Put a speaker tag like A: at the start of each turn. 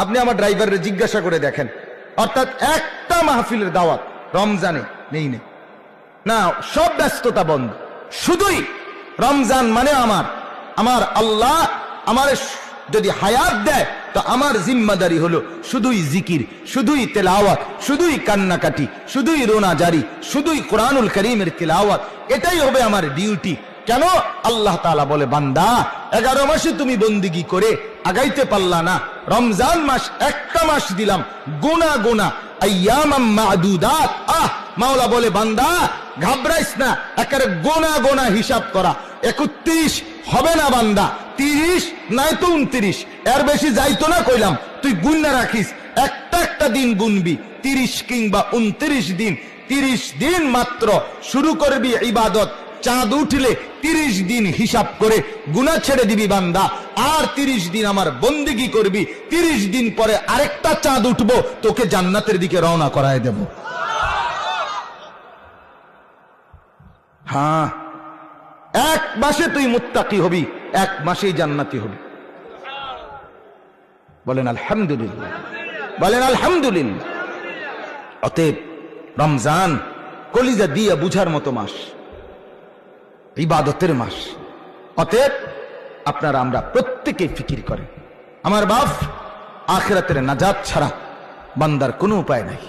A: আপনি আমার ড্রাইভারের জিজ্ঞাসা করে দেখেন, অর্থাৎ একটা মাহফিলের দাওয়াত রমজানে নেই না, সব ব্যস্ততা বন্ধ। শুধুই রমজান মানে আমার আল্লাহ আমার যদি হায়াত দেয় তো আমার জিম্মাদারি হলো শুধুই জিকির, শুধুই তেলাওয়াত, শুধুই কান্নাকাটি, শুধুই রোনাজারি, শুধুই কোরআনুল কারীমের তেলাওয়াত। এটাই হবে আমার ডিউটি। কেন? আল্লাহ তাআলা বলে, বান্দা 11 মাসে তুমি বন্দিগি করে আগাইতে পারলা না, রমজান মাস একটা মাস দিলাম, গোনা গোনা আইয়ামাম মাদুদাত। মাওলা বলে, বান্দা ঘাবড়াইস না, একেবারে গোনা গোনা হিসাব করা। 31 হবে না বান্দা, 30 নাই তো 29, এর বেশি যাইতো না কইলাম। তুই গুণনা রাখিস, একটা দিন গুনবি, 30 কিংবা 29 দিন। 30 দিন মাত্র শুরু করবি ইবাদত, চাঁদ উঠলে 30 দিন হিসাব করে গুনাহ ছেড়ে দিবি বান্দা। আর 30 দিন আমার বন্দেগী করবি, 30 দিন পরে আরেকটা চাঁদ উঠবো, তোকে জান্নাতের দিকে রওনা করায় দেব। হ্যাঁ, 1 মাসে তুই মুত্তাকি হবি, 1 মাসেই জান্নাতি হবি। বলেন আলহামদুলিল্লাহ, বলেন আলহামদুলিল্লাহ। অতএব রমজান কলিজা দিয়া বুঝার মতো মাস, ইবাদতের মাস। অতএব আপনারা আমরা প্রত্যেকে ফিকির করেন, আমার বাপ আখিরাতের নাজাত ছাড়া বান্দার কোনো উপায় নাই।